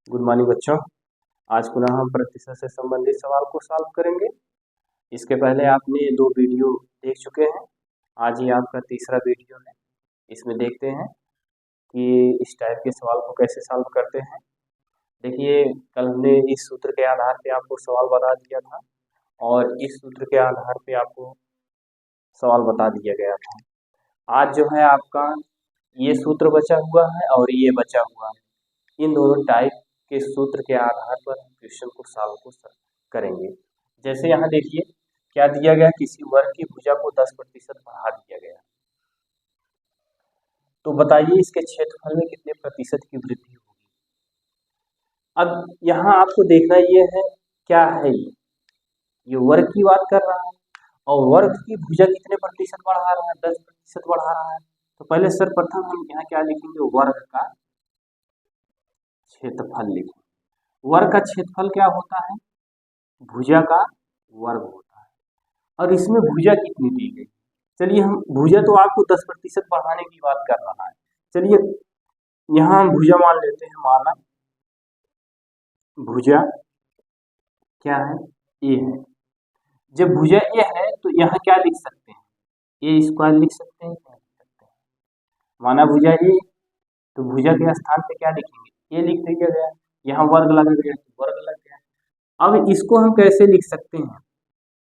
Good morning बच्चों। आज पुनः हम प्रतिशत से संबंधित सवाल को सॉल्व करेंगे। इसके पहले आपने 2 वीडियो देख चुके हैं। आज ये आपका तीसरा वीडियो है। इसमें देखते हैं कि इस टाइप के सवाल को कैसे सॉल्व करते हैं। देखिए, कल हमने इस सूत्र के आधार पे आपको सवाल बता दिया था और इस सूत्र के आधार पे आपको सवाल बता दिया गया था। आज जो है आपका ये सूत्र बचा हुआ है और ये बचा हुआ है। इन दोनों टाइप के सूत्र के आधार पर हम क्वेश्चन को सॉल्व करेंगे। जैसे यहाँ देखिए क्या दिया गया, किसी वर्ग की भुजा को 10% बढ़ा दिया गया, तो बताइए इसके क्षेत्रफल में कितने प्रतिशत की वृद्धि होगी। अब यहाँ आपको देखना ये है क्या है, ये वर्ग की बात कर रहा है और वर्ग की भुजा कितने प्रतिशत बढ़ा रहा है, 10% बढ़ा रहा है। तो पहले सर्वप्रथम हम यहाँ क्या लिखेंगे, वर्ग का क्षेत्रफल लिखेंगे। वर्ग का क्षेत्रफल क्या होता है, भुजा का वर्ग होता है। और इसमें भुजा कितनी दी गई, चलिए हम भुजा तो आपको 10% बढ़ाने की बात कर रहा है। चलिए यहाँ हम भुजा मान लेते हैं, माना भुजा क्या है, ए है। जब भुजा ए है तो यहाँ क्या लिख सकते हैं, ए स्क्वायर लिख सकते हैं, क्या लिख सकते हैं। माना भुजा ए, तो भुजा के स्थान पे क्या लिखेंगे, ए लिख दिया गया। यहाँ वर्ग लग गया तो वर्ग लग गया। अब इसको हम कैसे लिख सकते हैं,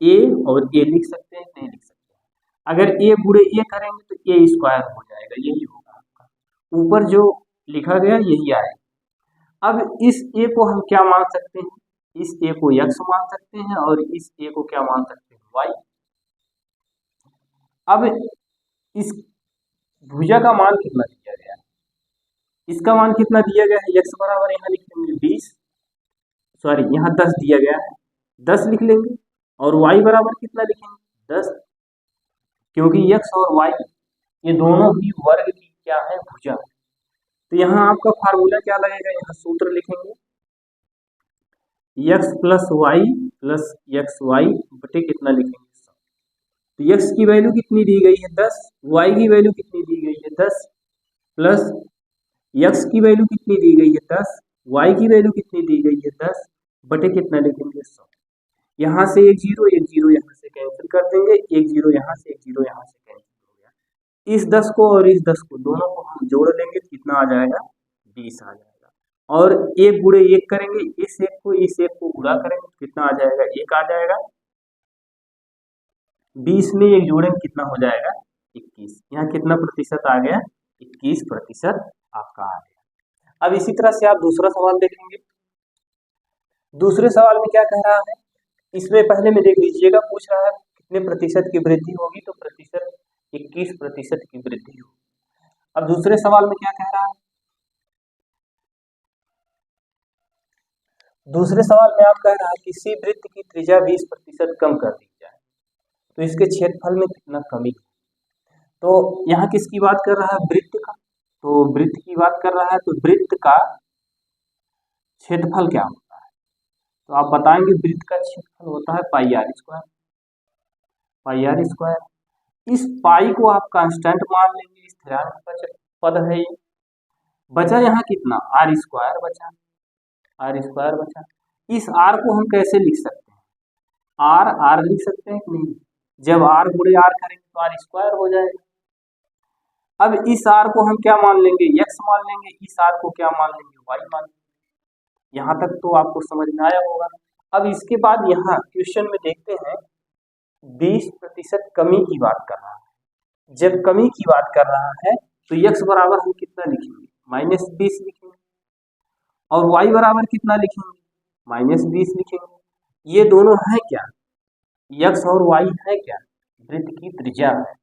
ए और ए लिख सकते हैं, नहीं लिख सकते हैं। अगर ए बुरे ए करेंगे तो ए स्क्वायर हो जाएगा, यही होगा आपका, ऊपर जो लिखा गया यही आएगा। अब इस ए को हम क्या मान सकते हैं, इस ए को x मान सकते हैं और इस ए को क्या मान सकते हैं, y। अब इस भुजा का मान कितना दिया गया है, इसका मान कितना दिया गया है, x बराबर यहाँ लिख लेंगे 20, सॉरी यहाँ 10 दिया गया है, 10 लिख लेंगे। और y बराबर कितना लिखेंगे, 10, क्योंकि x और y ये दोनों ही वर्ग की क्या है, भुजा। तो यहाँ आपका फार्मूला क्या लगेगा, यहाँ सूत्र लिखेंगे x plus y plus x y बटे कितना लिखेंगे, तो x की वैल्यू कितनी दी गई है 10, y की वैल्यू कितनी दी गई है 10, प्लस x की वैल्यू कितनी दी गई है 10, y की वैल्यू कितनी दी गई है 10 बटे कितना लिखेंगे 100। यहाँ से एक जीरो यहाँ से कैंसिल कर देंगे, एक जीरो यहाँ से, एक जीरो यहाँ से कैंसिल हो गया। इस 10 को और इस 10 को दोनों को हम जोड़ लेंगे तो कितना आ जाएगा, 20 आ जाएगा। और एक गुणे एक करेंगे, इस एक को गुणा करेंगे तो कितना आ जाएगा, एक आ जाएगा। 20 में एक जोड़ेंगे कितना हो जाएगा, 21। यहाँ कितना प्रतिशत आ गया, 21% आपका आ गया। अब इसी तरह से आप दूसरा सवाल देखेंगे। दूसरे सवाल में क्या कह रहा है, इसमें पहले में देख लीजिएगा, पूछ रहा है कितने प्रतिशत की वृद्धि होगी, तो प्रतिशत 21% की वृद्धि होगी। अब दूसरे सवाल में क्या कह रहा है, दूसरे सवाल में आप कह रहा है किसी वृत्त की त्रिज्या 20% कम कर दी जाए तो इसके क्षेत्रफल में कितना कमी है। तो यहाँ किसकी बात कर रहा है, वृत्त का, तो वृत्त की बात कर रहा है, तो वृत्त का क्षेत्रफल क्या होता है, तो आप बताएंगे वृत्त का क्षेत्रफल होता है pi R square, pi R square. इस पाई को आप कांस्टेंट मान लेंगे, स्थिरांक पद है ये। बचा यहाँ कितना, आर स्क्वायर बचा, आर स्क्वायर बचा। इस आर को हम कैसे लिख सकते हैं, आर आर लिख सकते हैं कि नहीं, जब आर गुणे आर करेंगे तो आर स्क्वायर हो जाएगा। अब इस आर को हम क्या मान लेंगे, एक्स मान लेंगे, इस आर को क्या मान लेंगे, वाई मान लेंगे। यहाँ तक तो आपको समझ में आया होगा। अब इसके बाद यहाँ क्वेश्चन में देखते हैं 20% कमी की बात कर रहा है। जब कमी की बात कर रहा है तो x बराबर हम कितना लिखेंगे, -20 लिखेंगे, और y बराबर कितना लिखेंगे, -20 लिखेंगे। ये दोनों है क्या, x और y है क्या, वृत्त की त्रिज्या है।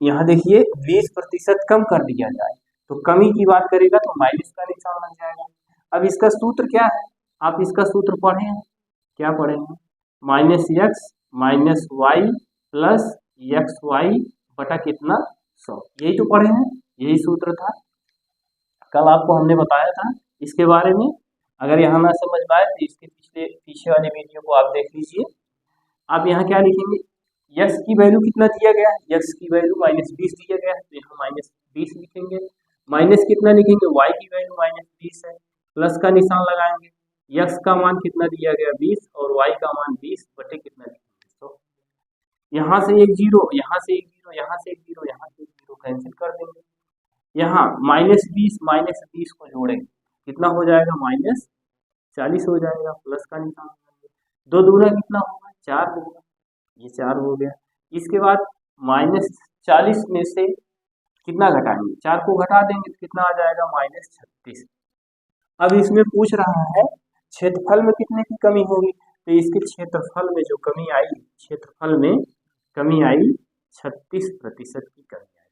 यहाँ देखिए 20% कम कर दिया जाए तो कमी की बात करेगा तो माइनस का निशान लग जाएगा। अब इसका सूत्र क्या है, आप इसका सूत्र पढ़े हैं, क्या पढ़े हैं, -x minus y plus x y बटा कितना 100, यही तो पढ़े हैं, यही सूत्र था, कल आपको हमने बताया था इसके बारे में। अगर यहाँ ना समझ में आए तो इसके पीछे वाले वीडियो को आप देख लीजिए। आप यहाँ क्या लिखेंगे, x की वैल्यू कितना दिया गया है, x की वैल्यू -20 दिया गया है तो यहाँ -20 लिखेंगे, माइनस कितना लिखेंगे, y की वैल्यू -20 है, प्लस का निशान लगाएंगे। x का मान कितना दिया गया 20 और y का मान 20 बटे कितना लिखेंगे 100। यहाँ से एक जीरो, यहाँ से एक जीरो, यहाँ से एक जीरो, यहाँ से एक जीरो कैंसिल कर देंगे। यहाँ -20 को जोड़ेंगे कितना हो जाएगा -40 हो जाएगा। प्लस का निशान, दो दूना कितना होगा 4 होगा, ये 4 हो गया। इसके बाद -40 में से कितना घटाएंगे, 4 को घटा देंगे तो कितना आ जाएगा -36। अब इसमें पूछ रहा है क्षेत्रफल में कितने की कमी होगी, तो इसके क्षेत्रफल में जो कमी आई, क्षेत्रफल में कमी आई 36% की कमी आई।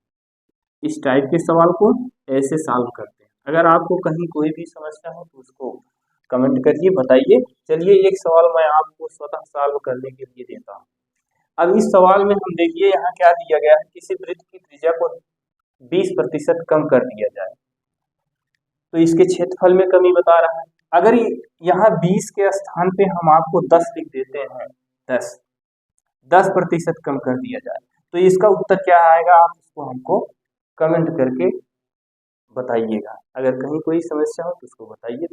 इस टाइप के सवाल को ऐसे सॉल्व करते हैं। अगर आपको कहीं कोई भी समस्या हो तो उसको कमेंट करिए, बताइए। चलिए एक सवाल मैं आपको स्वतः सॉल्व करने के लिए देता हूँ। अब इस सवाल में हम देखिए यहाँ क्या दिया गया है, किसी वृत्त की त्रिज्या को 20% कम कर दिया जाए तो इसके क्षेत्रफल में कमी बता रहा है। अगर यहाँ 20 के स्थान पे हम आपको 10 लिख देते हैं, 10% कम कर दिया जाए तो इसका उत्तर क्या आएगा, आप उसको हमको कमेंट करके बताइएगा। अगर कहीं कोई समस्या हो तो उसको बताइए।